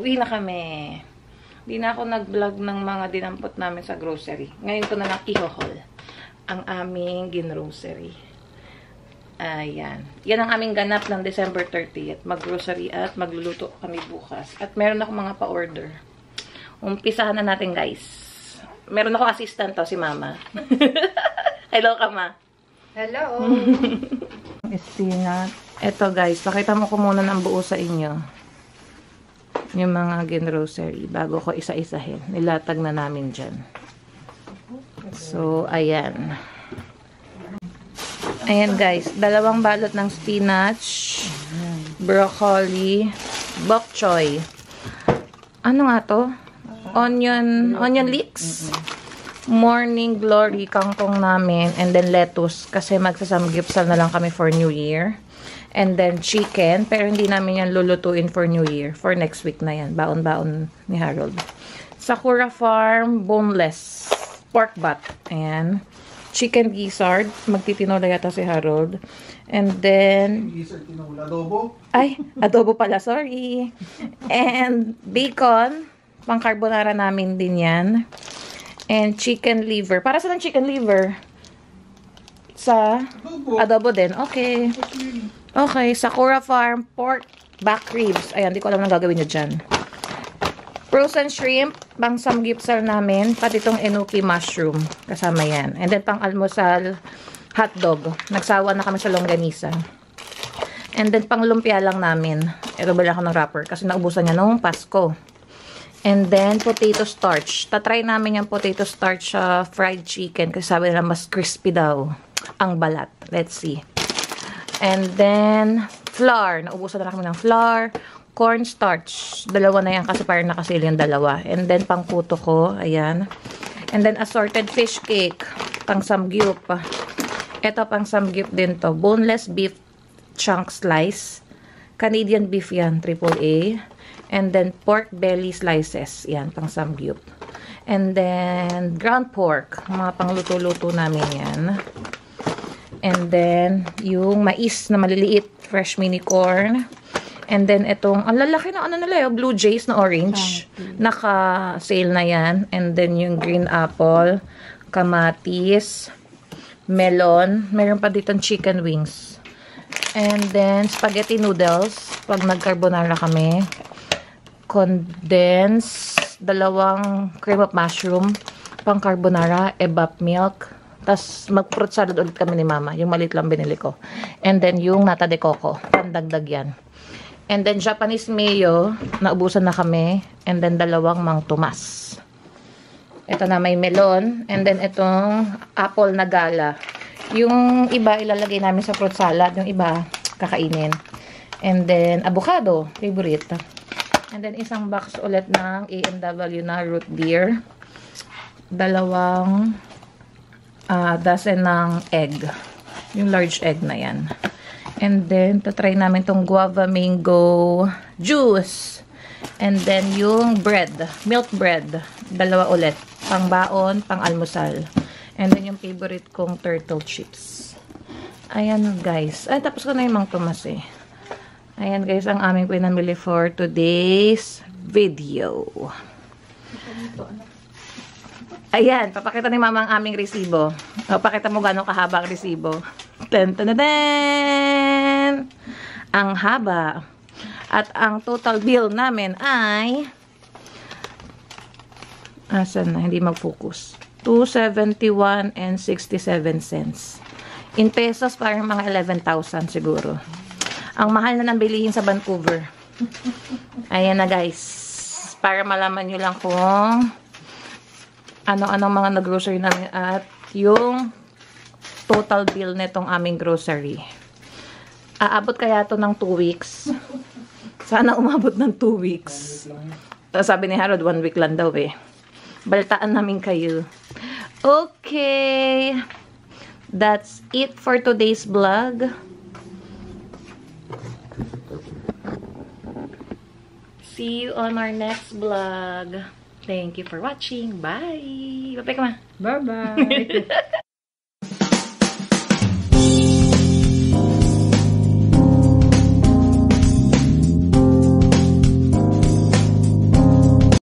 Uwi na kami. Di na ako nag-vlog ng mga dinampot namin sa grocery. Ngayon ko na lang i-haul ang aming ginrocery. Ayan. Yan ang aming ganap ng December 30th. Mag-grocery at magluluto kami bukas. At meron ako mga pa-order. Umpisahan na natin, guys. Meron ako assistant to, si Mama. Hello ka, Ma. Hello. Spinach. Ito, guys. Pakita mo ko muna ng buo sa inyo. Yung mga ginrocery. Bago ko isa-isahin. Nilatag na namin dyan. So, ayan. Ayan, guys. 2 balot ng spinach. Broccoli. Bok choy. Ano nga to? Onion leeks. Morning glory kangkong namin. And then lettuce. Kasi magsasamgyupsal na lang kami for New Year. And then chicken. Pero hindi namin yan lulutuin for New Year. For next week na yan. Baon-baon ni Harold. Sakura Farm boneless pork butt. Ayan. Chicken gizzard. Magtitinola yata si Harold. And then adobo. Ay, adobo pala. Sorry. And bacon. Pang carbonara namin din yan. And chicken liver. Para saan ang chicken liver? Sa adobo din. Okay. Okay. Sakura Farm pork back ribs. Ayan, di ko alam na gagawin nyo dyan. Frozen shrimp. Pang samgyupsal namin. Pati itong enoki mushroom. Kasama yan. And then pang almusal hotdog. Nagsawa na kami sa longganisa. And then pang lumpia lang namin. Ito bala ako ng wrapper. Kasi naubusan niya noong Pasko. And then, potato starch. Tatry namin yung potato starch fried chicken. Kasi sabi nila, mas crispy daw ang balat. Let's see. And then, flour. Naubusan na kami ng flour. Corn starch. 2 na yan kasi parang nakasil yung 2. And then, pang puto ko. Ayan. And then, assorted fish cake. Pang samgyup. Ito, pang samgyup din to. Boneless beef chunk slice. Canadian beef yan. AAA. And then, pork belly slices. Yan, pang samgyup. And then, ground pork. Mga pangluto-luto namin yan. And then, yung mais na maliliit. Fresh mini corn. And then, itong, ang lalaki na ano nila yung Blue Jays na orange. Naka-sale na yan. And then, yung green apple. Kamatis. Melon. Meron pa ditong chicken wings. And then, spaghetti noodles. Pag nag-carbonara kami. Condensed, 2 cream of mushroom, pang carbonara, evap milk, tas mag-fruit salad ulit kami ni Mama, yung maliit lang binili ko. And then yung nata de coco, pandagdag yan. And then Japanese mayo, naubusan na kami, and then 2 mang Tomas. Ito na may melon, and then itong apple na gala. Yung iba ilalagay namin sa fruit salad, yung iba kakainin. And then avocado, favorite. And then, isang box ulit ng A&W na root beer. 2 dozen ng egg. Yung large egg na yan. And then, tatry namin tong guava mango juice. And then, yung bread. Milk bread. 2 ulit. Pang baon, pang almusal. And then, yung favorite kong turtle chips. Ayan, guys. Ay, tapos ko na yung Mang Tomas eh. Ayan guys, ang aming pinamili for today's video. Ayan, papakita ni Mama ang aming resibo. Papakita mo gano'ng kahaba ang resibo. Ten, ten, ten. Ang haba. At ang total bill namin ay asan na, hindi mag-focus. 271 and 67 cents. In pesos, parang mga 11,000 siguro. Ang mahal na ng bilihin sa Vancouver. Ayan na guys. Para malaman nyo lang kung ano-anong mga nag-grocery namin at yung total bill netong aming grocery. Aabot kaya to ng 2 weeks. Sana umabot ng 2 weeks. Sabi ni Harold, 1 week lang daw eh. Baltaan namin kayo. Okay. That's it for today's vlog. See you on our next vlog. Thank you for watching. Bye! Bye-bye ka ma. Bye-bye.